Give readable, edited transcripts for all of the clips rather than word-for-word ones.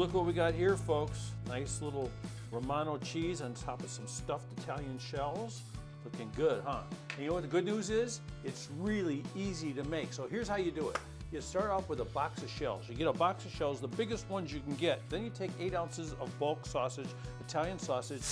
look what we got here, folks. Nice little Romano cheese on top of some stuffed Italian shells. Looking good, huh? And you know what the good news is? It's really easy to make. So here's how you do it. You start off with a box of shells. You get a box of shells, the biggest ones you can get. Then you take 8 ounces of bulk sausage, Italian sausage.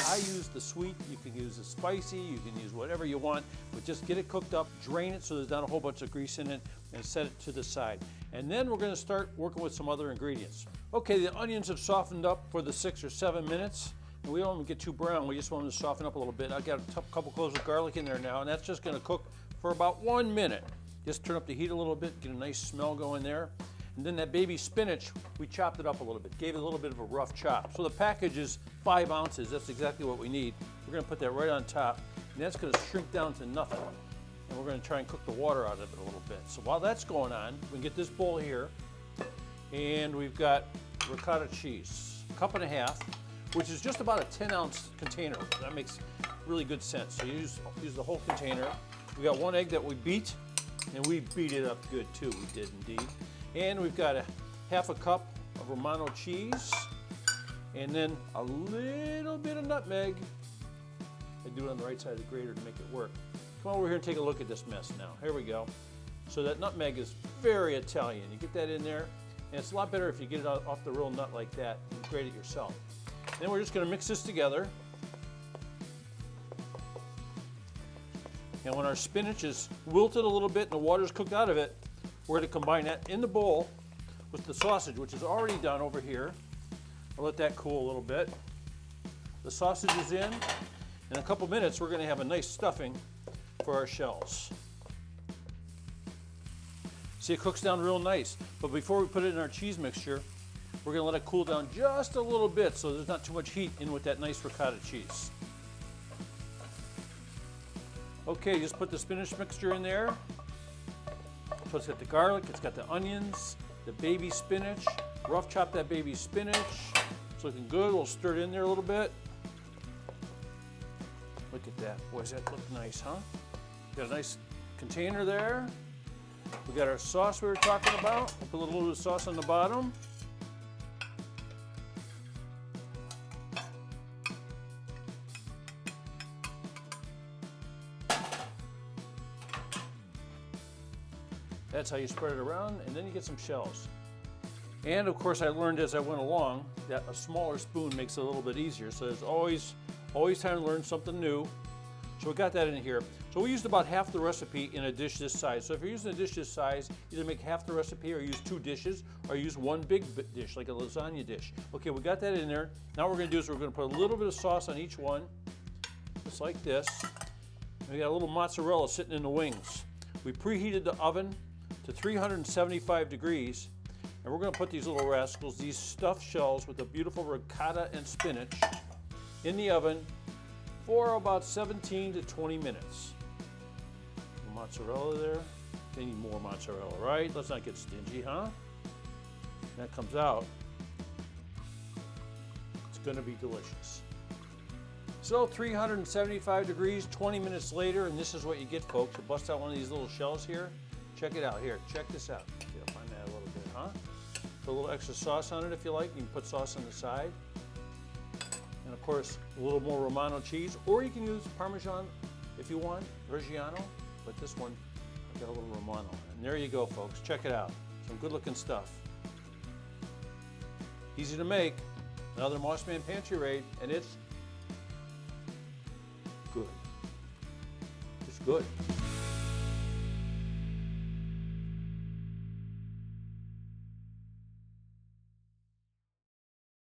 I use the sweet, you can use the spicy, you can use whatever you want, but just get it cooked up, drain it so there's not a whole bunch of grease in it, and set it to the side. And then we're gonna start working with some other ingredients. Okay, the onions have softened up for the 6 or 7 minutes. And we don't want them to get too brown, we just want them to soften up a little bit. I've got a couple cloves of garlic in there now, and that's just gonna cook for about 1 minute. Just turn up the heat a little bit, get a nice smell going there. And then that baby spinach, we chopped it up a little bit, gave it a little bit of a rough chop. So the package is 5 ounces, that's exactly what we need. We're gonna put that right on top, and that's gonna shrink down to nothing. And we're gonna try and cook the water out of it a little bit. So while that's going on, we can get this bowl here, and we've got ricotta cheese, 1.5 cups, which is just about a 10-ounce container. That makes really good sense. So you use the whole container. We got 1 egg that we beat, and we beat it up good too, we did indeed. And we've got 1/2 cup of Romano cheese, and then a little bit of nutmeg. I do it on the right side of the grater to make it work. Come over here and take a look at this mess now. Here we go. So that nutmeg is very Italian. You get that in there, and it's a lot better if you get it off the real nut like that and grate it yourself. Then we're just gonna mix this together. And when our spinach is wilted a little bit and the water's cooked out of it, we're gonna combine that in the bowl with the sausage, which is already done over here. I'll let that cool a little bit. The sausage is in. In a couple minutes, we're gonna have a nice stuffing for our shells. See, it cooks down real nice. But before we put it in our cheese mixture, we're gonna let it cool down just a little bit so there's not too much heat in with that nice ricotta cheese. Okay, just put the spinach mixture in there. So it's got the garlic, it's got the onions, the baby spinach. Rough chop that baby spinach. It's looking good. We'll stir it in there a little bit. Look at that. Boy, does that look nice, huh? Got a nice container there. We got our sauce we were talking about. We'll put a little bit of sauce on the bottom. That's how you spread it around, and then you get some shells. And of course, I learned as I went along that a smaller spoon makes it a little bit easier. So there's always time to learn something new. So we got that in here. So we used about half the recipe in a dish this size. So if you're using a dish this size, either make half the recipe or use 2 dishes, or use 1 big dish, like a lasagna dish. Okay, we got that in there. Now what we're gonna do is we're gonna put a little bit of sauce on each one, just like this. And we got a little mozzarella sitting in the wings. We preheated the oven to 375 degrees, and we're gonna put these little rascals, these stuffed shells with the beautiful ricotta and spinach, in the oven for about 17 to 20 minutes. Mozzarella there. They need more mozzarella, right? Let's not get stingy, huh? That comes out. It's gonna be delicious. So 375 degrees, 20 minutes later, and this is what you get, folks. You bust out one of these little shells here. Check it out. Here, check this out. See, I'll find that a little bit, huh? Put a little extra sauce on it if you like. You can put sauce on the side. And of course, a little more Romano cheese, or you can use Parmesan if you want, Reggiano. But this one, I've got a little Romano. And there you go, folks. Check it out. Some good looking stuff. Easy to make. Another Mossman Pantry raid, and it's good. It's good.